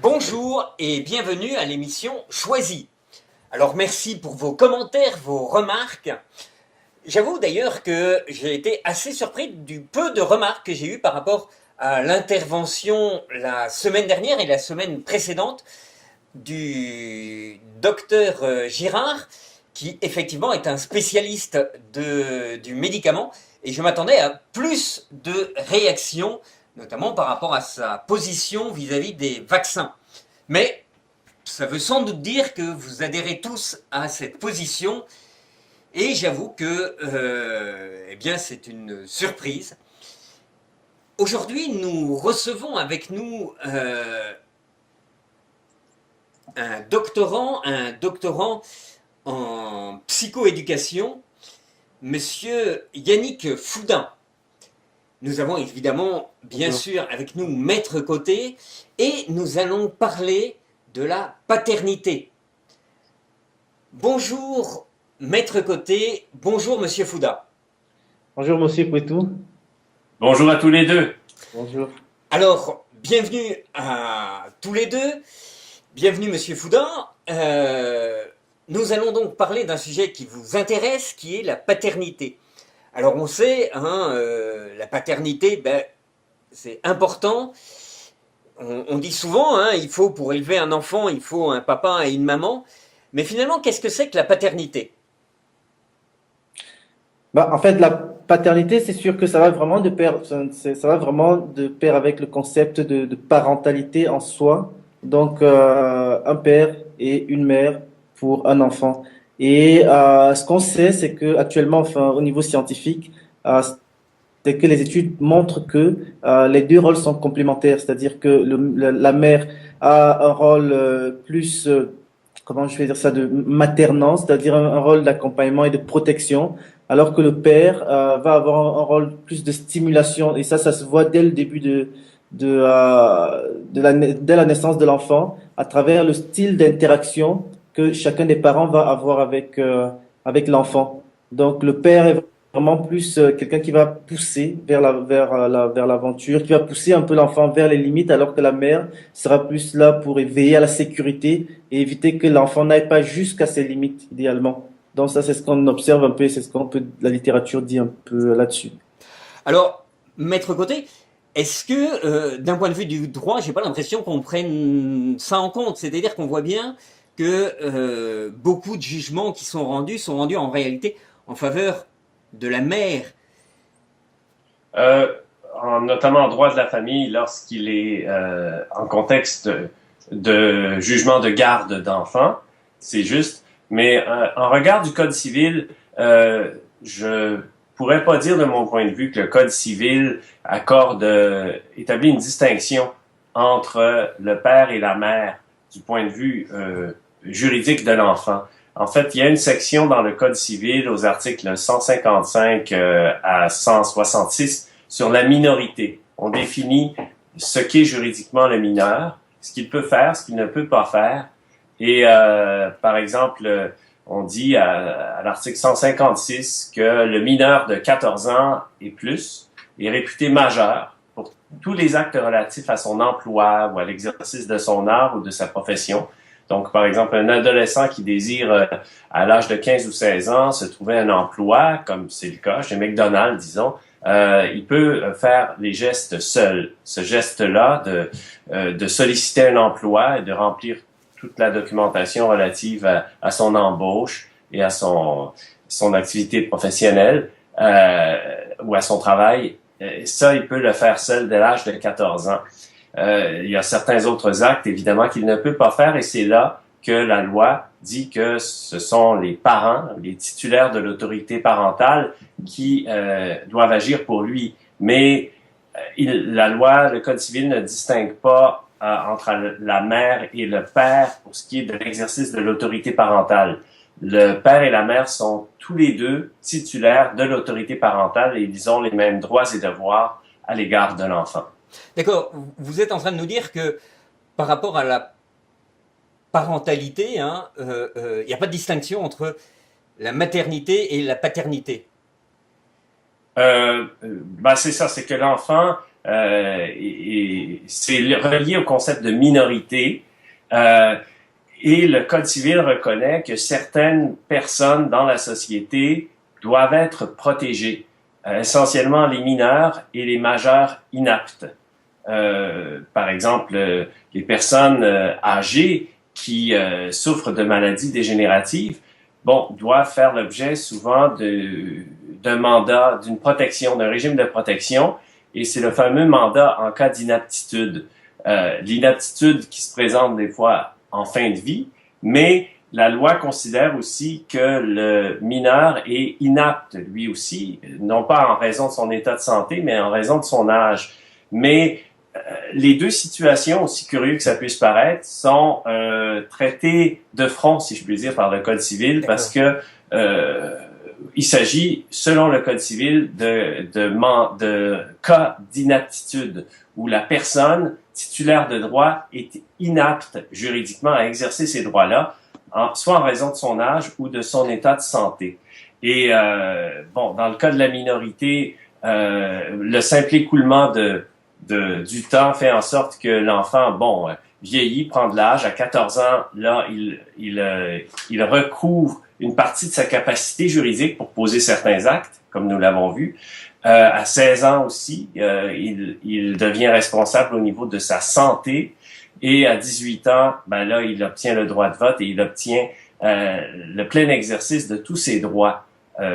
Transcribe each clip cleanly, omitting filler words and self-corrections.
Bonjour et bienvenue à l'émission Choisie. Alors merci pour vos commentaires, vos remarques. J'avoue d'ailleurs que j'ai été assez surpris du peu de remarques que j'ai eues par rapport à l'intervention la semaine dernière et la semaine précédente du docteur Girard, qui effectivement est un spécialiste du médicament, et je m'attendais à plus de réactions, notamment par rapport à sa position vis-à-vis des vaccins. Mais ça veut sans doute dire que vous adhérez tous à cette position, et j'avoue que eh bien, c'est une surprise. Aujourd'hui, nous recevons avec nous un doctorant en psychoéducation, monsieur Yannick Foudin. Nous avons évidemment, bien sûr, avec nous Maître Côté, et nous allons parler de la paternité. Bonjour Maître Côté, bonjour monsieur Foudin. Bonjour Monsieur Pouetou. Bonjour à tous les deux. Bonjour. Alors, bienvenue à tous les deux. Bienvenue monsieur Foudin. Nous allons donc parler d'un sujet qui vous intéresse, qui est la paternité. Alors on sait, la paternité, c'est important. On dit souvent, il faut pour élever un enfant, il faut un papa et une maman. Mais finalement, qu'est-ce que c'est que la paternité ? En fait, la paternité, c'est sûr que ça va vraiment de pair, ça va vraiment de pair avec le concept de parentalité en soi. Donc, un père et une mère pour un enfant. Et ce qu'on sait, c'est que actuellement, enfin, au niveau scientifique, c'est que les études montrent que les deux rôles sont complémentaires. C'est-à-dire que la mère a un rôle plus, comment je vais dire ça, de maternant, c'est-à-dire un rôle d'accompagnement et de protection, alors que le père va avoir un rôle plus de stimulation. Et ça se voit dès le début dès la naissance de l'enfant, à travers le style d'interaction que chacun des parents va avoir avec l'enfant. Donc le père est vraiment plus quelqu'un qui va pousser vers l'aventure, qui va pousser un peu l'enfant vers les limites, alors que la mère sera plus là pour veiller à la sécurité et éviter que l'enfant n'aille pas jusqu'à ses limites idéalement. Donc ça, c'est ce qu'on observe un peu, et c'est ce qu'on peut, la littérature dit un peu là-dessus. Alors, Maître Côté, est-ce que, d'un point de vue du droit, j'ai pas l'impression qu'on prenne ça en compte ? C'est-à-dire qu'on voit bien que beaucoup de jugements qui sont rendus en réalité en faveur de la mère. Notamment en droit de la famille, lorsqu'il est en contexte de jugement de garde d'enfants, c'est juste. Mais en regard du Code civil, je pourrais pas dire de mon point de vue que le Code civil établit une distinction entre le père et la mère du point de vue juridique de l'enfant. En fait, il y a une section dans le Code civil aux articles 155 à 166 sur la minorité. On définit ce qu'est juridiquement le mineur, ce qu'il peut faire, ce qu'il ne peut pas faire. Et par exemple, on dit à l'article 156 que le mineur de 14 ans et plus est réputé majeur pour tous les actes relatifs à son emploi ou à l'exercice de son art ou de sa profession. Donc, par exemple, un adolescent qui désire, à l'âge de 15 ou 16 ans, se trouver un emploi, comme c'est le cas chez McDonald's, disons, il peut faire les gestes seul. Ce geste-là de solliciter un emploi et de remplir toute la documentation relative à son embauche et à son activité professionnelle ou à son travail, ça, il peut le faire seul dès l'âge de 14 ans. Il y a certains autres actes, évidemment, qu'il ne peut pas faire, et c'est là que la loi dit que ce sont les parents, les titulaires de l'autorité parentale qui doivent agir pour lui. Mais la loi, le Code civil ne distingue pas entre la mère et le père pour ce qui est de l'exercice de l'autorité parentale. Le père et la mère sont tous les deux titulaires de l'autorité parentale et ils ont les mêmes droits et devoirs à l'égard de l'enfant. D'accord, vous êtes en train de nous dire que par rapport à la parentalité, il n'y a pas de distinction entre la maternité et la paternité. C'est ça, c'est que l'enfant et c'est relié au concept de minorité. Et le Code civil reconnaît que certaines personnes dans la société doivent être protégées, essentiellement les mineurs et les majeurs inaptes. Par exemple, les personnes âgées qui souffrent de maladies dégénératives, doivent faire l'objet souvent d'un mandat, d'une protection, d'un régime de protection, et c'est le fameux mandat en cas d'inaptitude. L'inaptitude qui se présente des fois en fin de vie, mais la loi considère aussi que le mineur est inapte, lui aussi, non pas en raison de son état de santé, mais en raison de son âge. Mais les deux situations, aussi curieux que ça puisse paraître, sont traitées de front, si je puis dire, par le Code civil, parce que il s'agit, selon le Code civil, de cas d'inaptitude où la personne titulaire de droit est inapte juridiquement à exercer ces droits-là, soit en raison de son âge ou de son état de santé. Et dans le cas de la minorité, le simple écoulement du temps fait en sorte que l'enfant, vieillit, prend de l'âge. À 14 ans, là, il recouvre une partie de sa capacité juridique pour poser certains actes, comme nous l'avons vu. À 16 ans aussi, il devient responsable au niveau de sa santé. Et à 18 ans, là, il obtient le droit de vote et il obtient le plein exercice de tous ses droits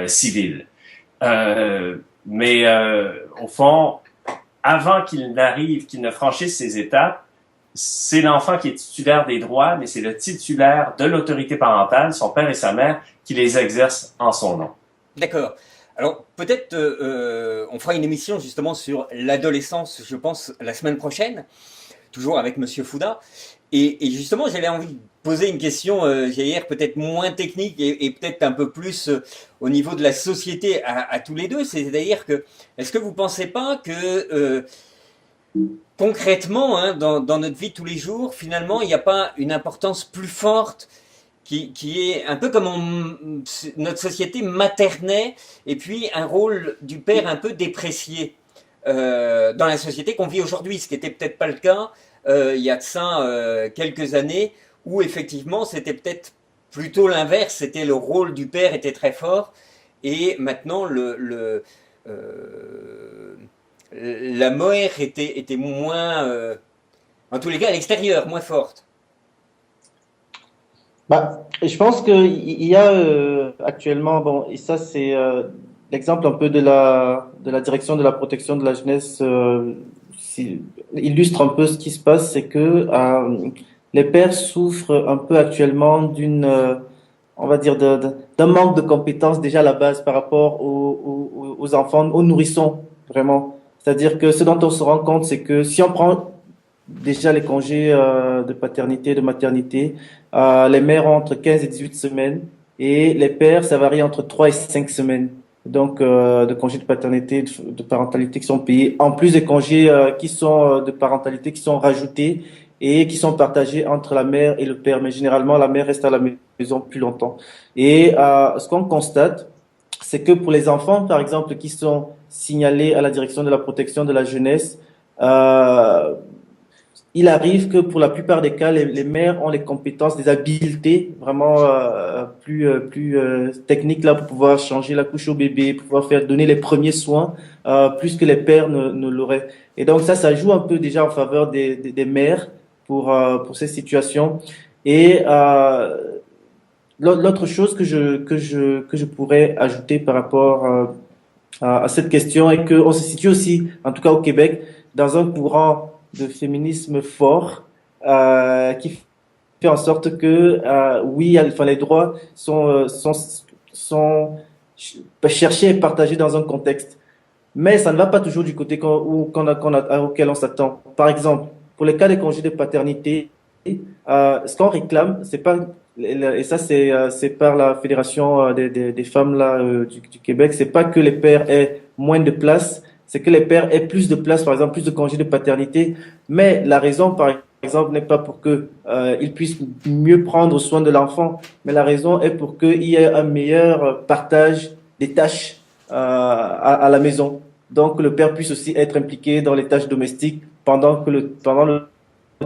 civils. Mais au fond, avant qu'il ne franchisse ces étapes, c'est l'enfant qui est titulaire des droits, mais c'est le titulaire de l'autorité parentale, son père et sa mère, qui les exercent en son nom. D'accord. Alors peut-être on fera une émission justement sur l'adolescence, je pense, la semaine prochaine, toujours avec Monsieur Fouda. Et justement, j'avais envie de poser une question, Jair, peut-être moins technique et peut-être un peu plus au niveau de la société à tous les deux. C'est-à-dire que, est-ce que vous pensez pas que concrètement, dans notre vie de tous les jours, finalement, il n'y a pas une importance plus forte qui est un peu comme notre société maternait, et puis un rôle du père un peu déprécié dans la société qu'on vit aujourd'hui, ce qui n'était peut-être pas le cas il y a de ça quelques années, où effectivement c'était peut-être plutôt l'inverse, c'était le rôle du père était très fort, et maintenant la mère était moins, en tous les cas à l'extérieur, moins forte. Je pense qu'il y a actuellement, et ça c'est l'exemple un peu de la direction de la protection de la jeunesse illustre un peu ce qui se passe, c'est que les pères souffrent un peu actuellement on va dire, d'un manque de compétences déjà à la base par rapport aux enfants, aux nourrissons, vraiment. C'est-à-dire que ce dont on se rend compte, c'est que si on prend déjà les congés de paternité, de maternité, les mères ont entre 15 et 18 semaines et les pères, ça varie entre 3 et 5 semaines. Donc, de congés de paternité, de parentalité qui sont payés, en plus des congés de parentalité qui sont rajoutés et qui sont partagés entre la mère et le père. Mais généralement, la mère reste à la maison plus longtemps. Et ce qu'on constate, c'est que pour les enfants, par exemple, qui sont signalés à la direction de la protection de la jeunesse, il arrive que pour la plupart des cas, les mères ont les compétences, des habiletés vraiment plus techniques là pour pouvoir changer la couche au bébé, pour pouvoir donner les premiers soins, plus que les pères ne l'auraient. Et donc ça joue un peu déjà en faveur des mères pour ces situations. Et l'autre chose que je pourrais ajouter par rapport à cette question est que on se situe aussi, en tout cas au Québec, dans un courant de féminisme fort qui fait en sorte que oui, les droits sont cherchés et partagés dans un contexte, mais ça ne va pas toujours du côté auquel on s'attend. Par exemple, pour les cas des congés de paternité, ce qu'on réclame, c'est pas, et ça c'est par la Fédération des femmes là du Québec, c'est pas que les pères aient moins de place, c'est que les pères aient plus de place, par exemple plus de congés de paternité, mais la raison par exemple n'est pas pour que ils puissent mieux prendre soin de l'enfant, mais la raison est pour qu'il y ait un meilleur partage des tâches à la maison. donc que le père puisse aussi être impliqué dans les tâches domestiques pendant le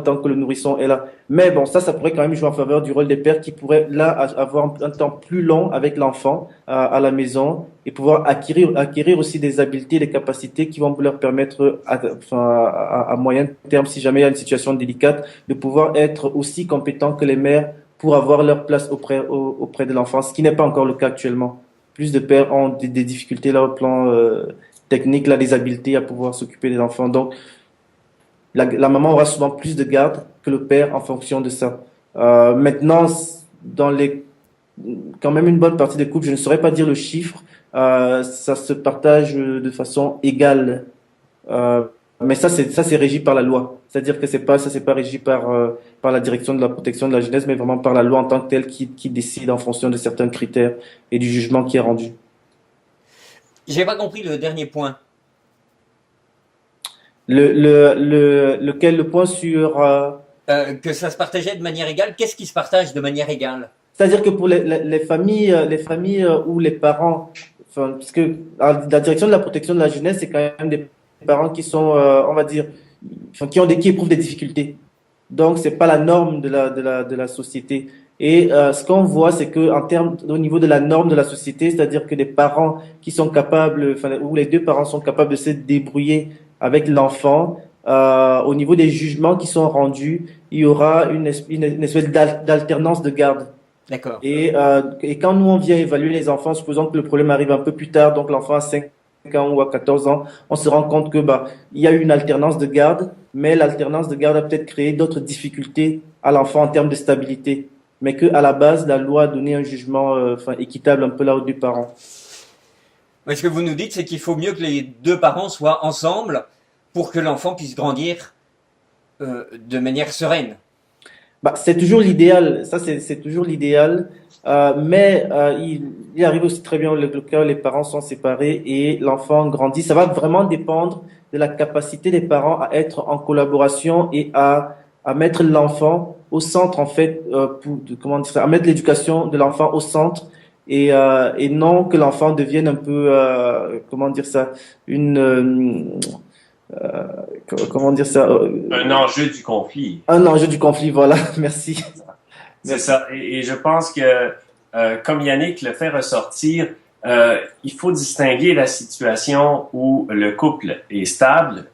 temps que le nourrisson est là. Mais bon, ça pourrait quand même jouer en faveur du rôle des pères qui pourraient là avoir un temps plus long avec l'enfant à la maison et pouvoir acquérir aussi des habiletés, des capacités qui vont leur permettre à moyen terme, si jamais il y a une situation délicate, de pouvoir être aussi compétents que les mères pour avoir leur place auprès de l'enfant, ce qui n'est pas encore le cas actuellement. Plus de pères ont des difficultés là au plan technique, là, des habiletés à pouvoir s'occuper des enfants. Donc, la maman aura souvent plus de garde que le père en fonction de ça. Maintenant, quand même une bonne partie des couples, je ne saurais pas dire le chiffre, ça se partage de façon égale. Mais ça c'est régi par la loi. C'est-à-dire que c'est pas régi par la direction de la protection de la jeunesse, mais vraiment par la loi en tant que telle qui décide en fonction de certains critères et du jugement qui est rendu. J'ai pas compris le dernier point. Le point sur Que ça se partageait de manière égale. Qu'est-ce qui se partage de manière égale? c'est-à-dire que pour les familles où les parents, enfin, parce que la direction de la protection de la jeunesse, c'est quand même des parents qui sont, on va dire, enfin, qui éprouvent des difficultés. Donc, c'est pas la norme de la société. Et ce qu'on voit, c'est que au niveau de la norme de la société, c'est-à-dire que des parents qui sont capables, enfin, où les deux parents sont capables de se débrouiller avec l'enfant, au niveau des jugements qui sont rendus, il y aura une espèce d'alternance de garde. D'accord. Et quand nous, on vient évaluer les enfants, supposons que le problème arrive un peu plus tard, donc l'enfant a 5 ans ou à 14 ans, on se rend compte que il y a eu une alternance de garde, mais l'alternance de garde a peut-être créé d'autres difficultés à l'enfant en termes de stabilité. Mais que à la base, la loi a donné un jugement équitable un peu là aux deux parents. Ce que vous nous dites, c'est qu'il faut mieux que les deux parents soient ensemble pour que l'enfant puisse grandir de manière sereine. C'est toujours l'idéal, ça c'est toujours l'idéal, mais il arrive aussi très bien le cas où les parents sont séparés et l'enfant grandit. Ça va vraiment dépendre de la capacité des parents à être en collaboration et à mettre l'enfant au centre en fait, comment dire ça, à mettre l'éducation de l'enfant au centre et non que l'enfant devienne un peu, comment dire ça, comment dire ça, Un enjeu du conflit. un enjeu du conflit, voilà, merci. C'est ça. Et je pense que, comme Yannick le fait ressortir, il faut distinguer la situation où le couple est stable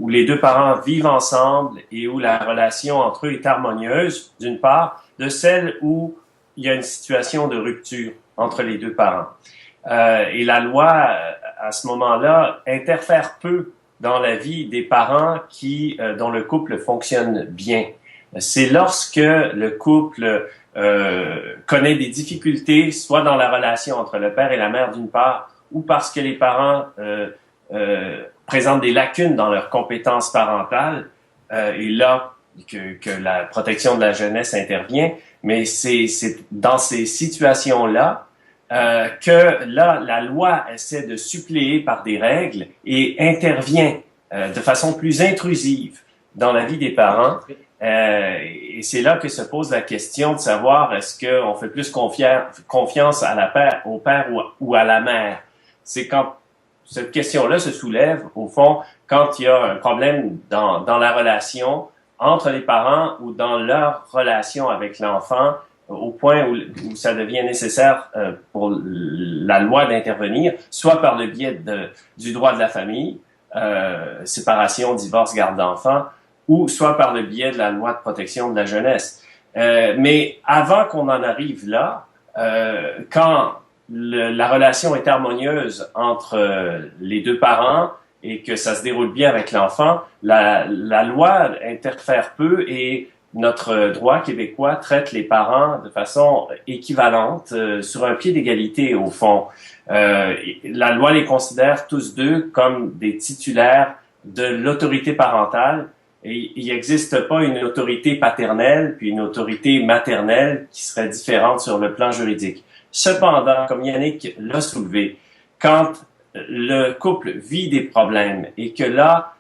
où les deux parents vivent ensemble et où la relation entre eux est harmonieuse, d'une part, de celle où il y a une situation de rupture entre les deux parents. Et la loi, à ce moment-là, interfère peu dans la vie des parents dont le couple fonctionne bien. C'est lorsque le couple connaît des difficultés, soit dans la relation entre le père et la mère d'une part, ou parce que les parents présentent des lacunes dans leurs compétences parentales, et là que la protection de la jeunesse intervient. Mais c'est dans ces situations-là que là, la loi essaie de suppléer par des règles et intervient de façon plus intrusive dans la vie des parents. Et c'est là que se pose la question de savoir est-ce qu'on fait plus confiance au père ou à la mère. C'est quand cette question-là se soulève, au fond, quand il y a un problème dans la relation entre les parents ou dans leur relation avec l'enfant, au point où ça devient nécessaire pour la loi d'intervenir, soit par le biais du droit de la famille, séparation, divorce, garde d'enfants, ou soit par le biais de la loi de protection de la jeunesse. Mais avant qu'on en arrive là, quand la relation est harmonieuse entre les deux parents et que ça se déroule bien avec l'enfant, la loi interfère peu et notre droit québécois traite les parents de façon équivalente, sur un pied d'égalité au fond. La loi les considère tous deux comme des titulaires de l'autorité parentale et il n'existe pas une autorité paternelle puis une autorité maternelle qui serait différente sur le plan juridique. Cependant, comme Yannick l'a soulevé, quand le couple vit des problèmes et que là,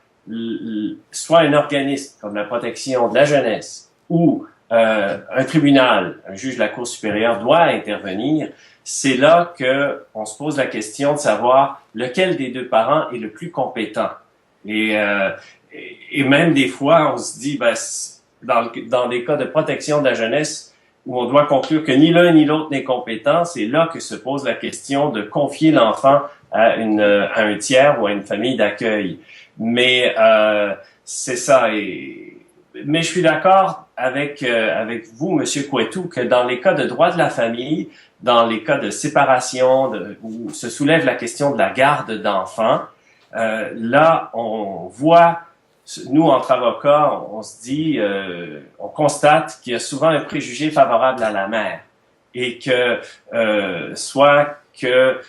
soit un organisme comme la protection de la jeunesse ou un tribunal, un juge de la Cour supérieure doit intervenir, c'est là que on se pose la question de savoir lequel des deux parents est le plus compétent. Et même des fois, on se dit, ben, dans des cas de protection de la jeunesse, où on doit conclure que ni l'un ni l'autre n'est compétent, c'est là que se pose la question de confier l'enfant à un tiers ou à une famille d'accueil. Mais c'est ça. Mais je suis d'accord avec vous, Monsieur Couetou, que dans les cas de droit de la famille, dans les cas de séparation, où se soulève la question de la garde d'enfants, là, on voit, nous, entre avocats, on se dit, on constate qu'il y a souvent un préjugé favorable à la mère et que soit que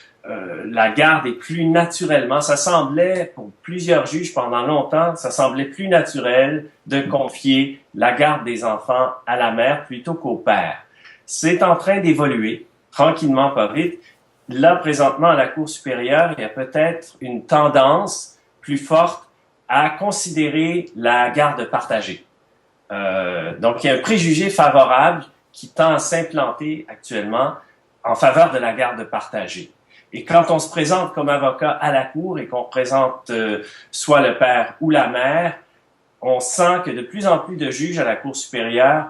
la garde est plus naturellement, ça semblait, pour plusieurs juges pendant longtemps, ça semblait plus naturel de confier la garde des enfants à la mère plutôt qu'au père. C'est en train d'évoluer, tranquillement, pas vite. Là, présentement, à la Cour supérieure, il y a peut-être une tendance plus forte à considérer la garde partagée. Donc, il y a un préjugé favorable qui tend à s'implanter actuellement en faveur de la garde partagée. Et quand on se présente comme avocat à la Cour et qu'on représente soit le père ou la mère, on sent que de plus en plus de juges à la Cour supérieure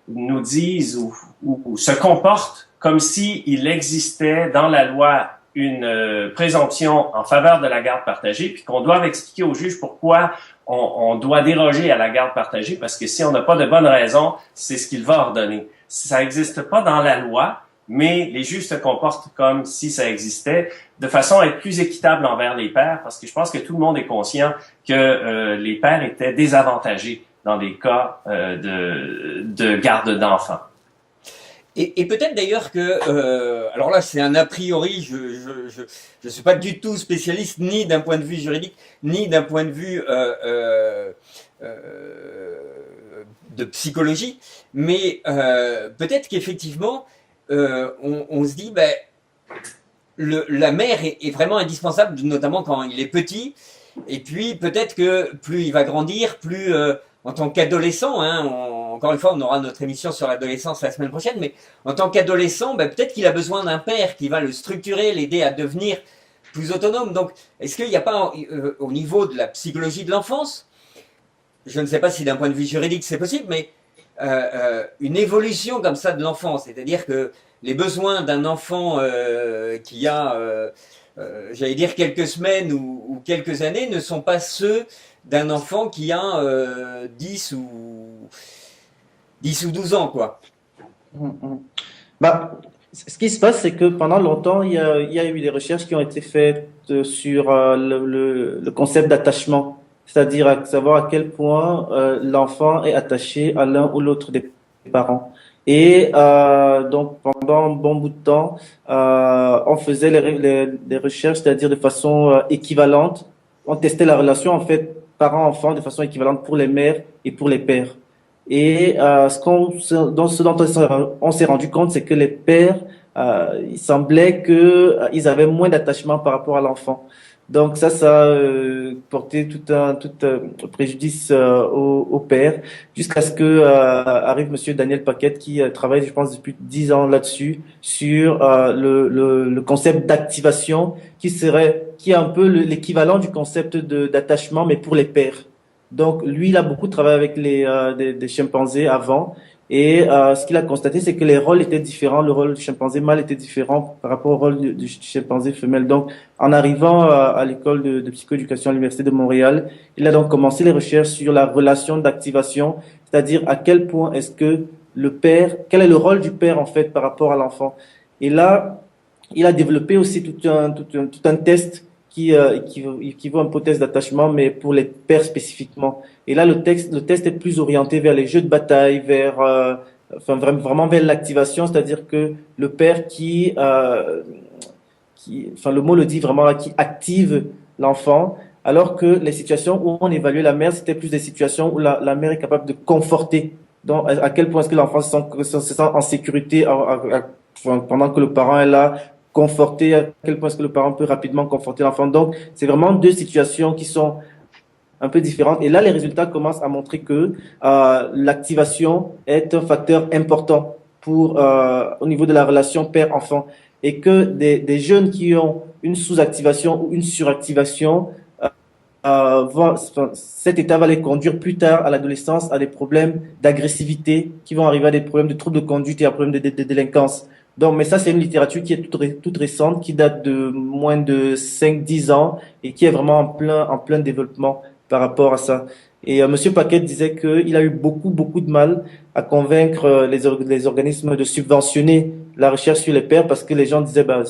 nous disent ou se comportent comme s'il existait dans la loi une présomption en faveur de la garde partagée, puis qu'on doit expliquer au juge pourquoi on doit déroger à la garde partagée, parce que si on n'a pas de bonne raison, c'est ce qu'il va ordonner. Ça n'existe pas dans la loi, mais les juges se comportent comme si ça existait, de façon à être plus équitable envers les pères, parce que je pense que tout le monde est conscient que les pères étaient désavantagés dans des cas de garde d'enfants. Et peut-être d'ailleurs que, alors là c'est un a priori, je suis pas du tout spécialiste ni d'un point de vue juridique, ni d'un point de vue de psychologie, mais peut-être qu'effectivement, on se dit, ben, la mère est vraiment indispensable, notamment quand il est petit, et puis peut-être que plus il va grandir, plus en tant qu'adolescent, hein, encore une fois, on aura notre émission sur l'adolescence la semaine prochaine, mais en tant qu'adolescent, ben, peut-être qu'il a besoin d'un père qui va le structurer, l'aider à devenir plus autonome. Donc, est-ce qu'il n'y a pas, au niveau de la psychologie de l'enfance, je ne sais pas si d'un point de vue juridique c'est possible, mais une évolution comme ça de l'enfant, c'est-à-dire que les besoins d'un enfant qui a, j'allais dire quelques semaines ou quelques années, ne sont pas ceux d'un enfant qui a 10 ou 12 ans, quoi. Bah, ce qui se passe, c'est que pendant longtemps, il y a eu des recherches qui ont été faites sur le concept d'attachement, c'est-à-dire à savoir à quel point l'enfant est attaché à l'un ou l'autre des parents. Et donc pendant un bon bout de temps, on faisait les recherches, c'est-à-dire de façon équivalente. On testait la relation en fait parent-enfant de façon équivalente pour les mères et pour les pères. Et ce dont on s'est rendu compte, c'est que les pères, il semblait que ils avaient moins d'attachement par rapport à l'enfant. Donc ça a porté tout préjudice au père, jusqu'à ce que arrive Monsieur Daniel Paquette qui travaille, je pense, depuis 10 ans là-dessus, sur le concept d'activation, qui est un peu l'équivalent du concept d'attachement, mais pour les pères. Donc lui, il a beaucoup travaillé avec des chimpanzés avant. Et ce qu'il a constaté, c'est que les rôles étaient différents. Le rôle du chimpanzé mâle était différent par rapport au rôle du chimpanzé femelle. Donc, en arrivant à l'école de psychoéducation à l'Université de Montréal, il a donc commencé les recherches sur la relation d'activation, c'est-à-dire à quel point est-ce que quel est le rôle du père en fait par rapport à l'enfant. Et là, il a développé aussi tout un test qui vaut un peu test d'attachement, mais pour les pères spécifiquement. Et là, le test est plus orienté vers les jeux de bataille, vraiment vers l'activation, c'est-à-dire que le père le mot le dit vraiment là, qui active l'enfant, alors que les situations où on évaluait la mère, c'était plus des situations où la mère est capable de conforter. Donc, à quel point est-ce que l'enfant se sent en sécurité pendant que le parent est là, conforter, à quel point est-ce que le parent peut rapidement conforter l'enfant. Donc, c'est vraiment deux situations qui sont un peu différentes. Et là, les résultats commencent à montrer que l'activation est un facteur important au niveau de la relation père-enfant. et que des jeunes qui ont une sous-activation ou une suractivation, cet état va les conduire plus tard à l'adolescence à des problèmes d'agressivité, qui vont arriver à des problèmes de troubles de conduite et à des problèmes de délinquance. Donc, mais ça, c'est une littérature qui est toute récente, qui date de moins de 5-10 ans et qui est vraiment en plein développement par rapport à ça. Et Monsieur Paquet disait qu'il a eu beaucoup de mal à convaincre les organismes de subventionner la recherche sur les pères parce que les gens disaient, bah,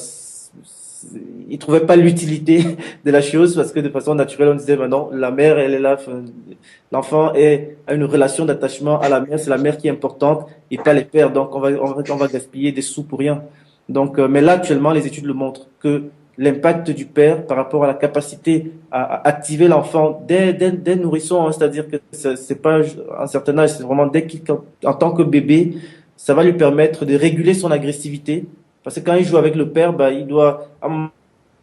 ils trouvaient pas l'utilité de la chose parce que de façon naturelle, on disait, bah non, la mère, elle est là, l'enfant a une relation d'attachement à la mère, c'est la mère qui est importante et pas les pères. Donc, on va gaspiller des sous pour rien. Donc, mais là, actuellement, les études le montrent que l'impact du père par rapport à la capacité à activer l'enfant dès nourrisson, hein, c'est-à-dire que c'est pas à un certain âge, c'est vraiment en tant que bébé, ça va lui permettre de réguler son agressivité. Parce que quand il joue avec le père, bah, il doit, à un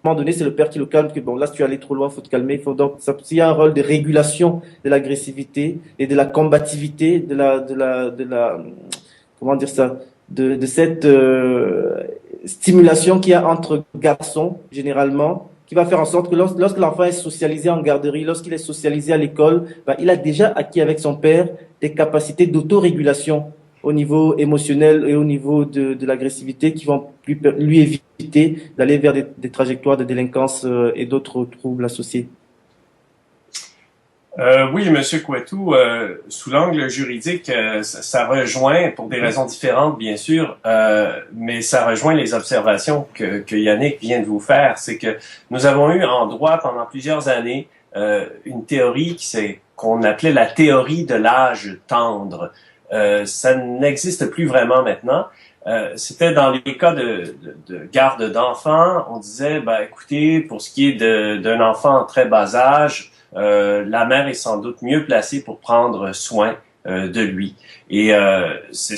moment donné, c'est le père qui le calme, que bon, là, si tu es allé trop loin, faut te calmer. Donc, il y a un rôle de régulation de l'agressivité et de la combativité, comment dire ça, de cette stimulation qu'il y a entre garçons, généralement, qui va faire en sorte que lorsque l'enfant est socialisé en garderie, lorsqu'il est socialisé à l'école, bah, il a déjà acquis avec son père des capacités d'autorégulation au niveau émotionnel et au niveau de l'agressivité qui vont lui éviter d'aller vers des trajectoires de délinquance et d'autres troubles associés. Oui, Monsieur Couettou, sous l'angle juridique, ça rejoint, pour des raisons différentes, bien sûr, mais ça rejoint les observations que Yannick vient de vous faire. C'est que nous avons eu en droit pendant plusieurs années une théorie qu'on appelait la théorie de l'âge tendre. Ça n'existe plus vraiment maintenant. C'était dans les cas de garde d'enfants, on disait, ben écoutez, pour ce qui est d'un enfant en très bas âge, la mère est sans doute mieux placée pour prendre soin de lui. Et c'est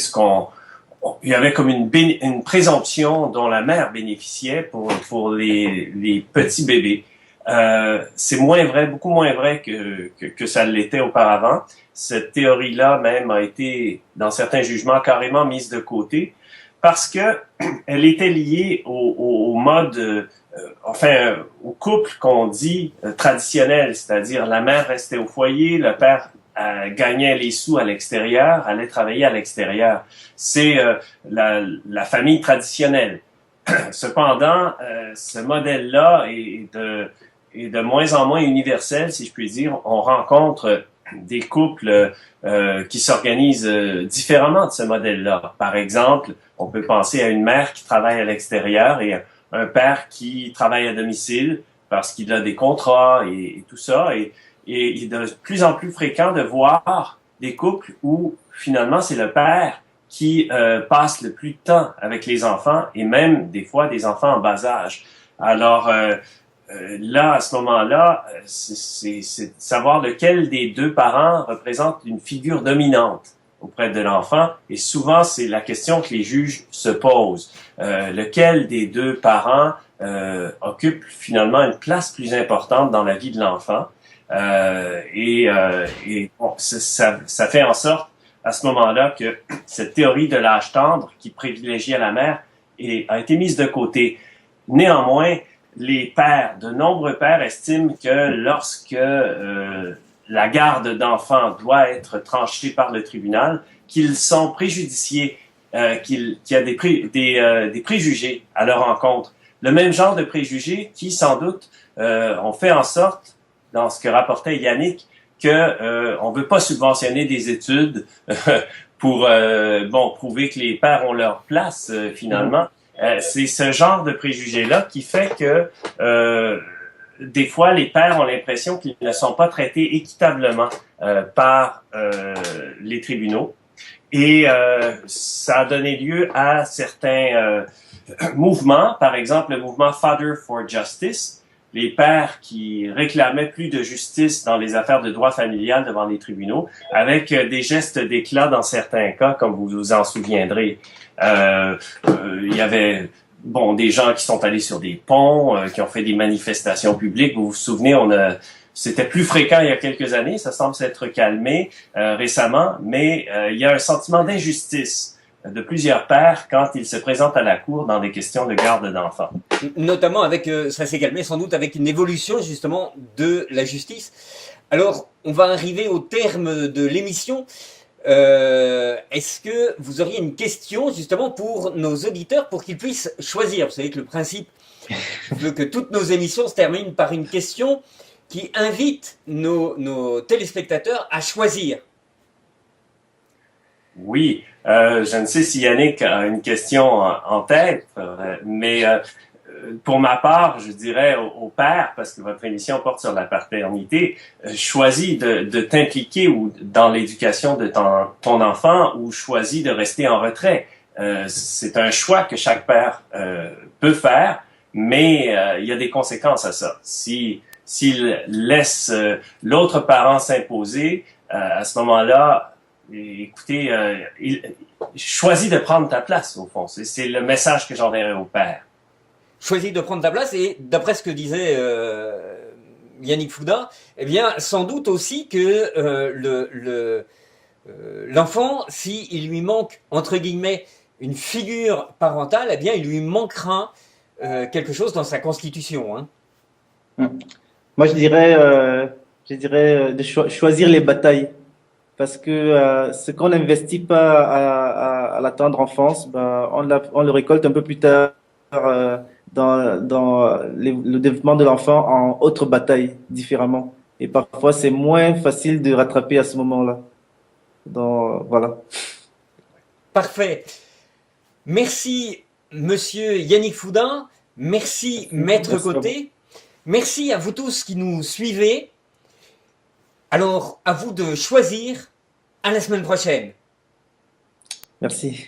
il y avait comme une présomption dont la mère bénéficiait pour les petits bébés. C'est moins vrai, beaucoup moins vrai que ça l'était auparavant. Cette théorie-là même a été, dans certains jugements, carrément mise de côté parce que elle était liée au mode, au couple qu'on dit traditionnel, c'est-à-dire la mère restait au foyer, le père gagnait les sous à l'extérieur, allait travailler à l'extérieur. C'est la famille traditionnelle. Cependant, ce modèle-là est de moins en moins universel, si je puis dire. On rencontre des couples qui s'organisent différemment de ce modèle-là. Par exemple, on peut penser à une mère qui travaille à l'extérieur et un père qui travaille à domicile parce qu'il a des contrats et tout ça. Et il est de plus en plus fréquent de voir des couples où finalement c'est le père qui passe le plus de temps avec les enfants et même des fois des enfants en bas âge. Alors là, à ce moment-là, c'est de savoir lequel des deux parents représente une figure dominante auprès de l'enfant. Et souvent, c'est la question que les juges se posent. Lequel des deux parents occupe finalement une place plus importante dans la vie de l'enfant. Bon, ça fait en sorte, à ce moment-là, que cette théorie de l'âge tendre qui privilégiait la mère a été mise de côté. Néanmoins, de nombreux pères estiment que lorsque la garde d'enfants doit être tranchée par le tribunal, qu'ils sont préjudiciés, qu'il y a des préjugés à leur encontre. Le même genre de préjugés qui, sans doute, ont fait en sorte, dans ce que rapportait Yannick, que on veut pas subventionner des études pour prouver que les pères ont leur place finalement. C'est ce genre de préjugés-là qui fait que des fois, les pères ont l'impression qu'ils ne sont pas traités équitablement par les tribunaux. Et ça a donné lieu à certains mouvements, par exemple le mouvement Father for Justice, les pères qui réclamaient plus de justice dans les affaires de droit familial devant les tribunaux, avec des gestes d'éclat dans certains cas, comme vous vous en souviendrez. Il y avait des gens qui sont allés sur des ponts, qui ont fait des manifestations publiques. Vous vous souvenez, c'était plus fréquent il y a quelques années, ça semble s'être calmé récemment, mais il y a un sentiment d'injustice de plusieurs pères quand ils se présentent à la cour dans des questions de garde d'enfants. Notamment avec, ça s'est calmé sans doute avec une évolution justement de la justice. Alors, on va arriver au terme de l'émission. Est-ce que vous auriez une question justement pour nos auditeurs pour qu'ils puissent choisir? Vous savez que le principe veut que toutes nos émissions se terminent par une question qui invite nos téléspectateurs à choisir. Oui, je ne sais si Yannick a une question en tête, mais pour ma part, je dirais au père, parce que votre émission porte sur la paternité, choisis de t'impliquer ou dans l'éducation de ton enfant ou choisis de rester en retrait. C'est un choix que chaque père peut faire, mais il y a des conséquences à ça. S'il laisse l'autre parent s'imposer, à ce moment-là, écoutez, choisis de prendre ta place, au fond. C'est le message que j'enverrai au père. Choisis de prendre ta place et d'après ce que disait Yannick Foudin, eh bien, sans doute aussi que l'enfant, s'il lui manque, entre guillemets, une figure parentale, eh bien, il lui manquera quelque chose dans sa constitution. Hein. Moi, je dirais de choisir les batailles. Parce que ce qu'on n'investit pas à la tendre enfance, ben, on le récolte un peu plus tard dans le développement de l'enfant en autres batailles différemment. Et parfois, c'est moins facile de rattraper à ce moment-là. Voilà. Parfait. Merci, monsieur Yannick Foudin. Merci, maître Côté. Merci à vous tous qui nous suivez. Alors, à vous de choisir. À la semaine prochaine. Merci.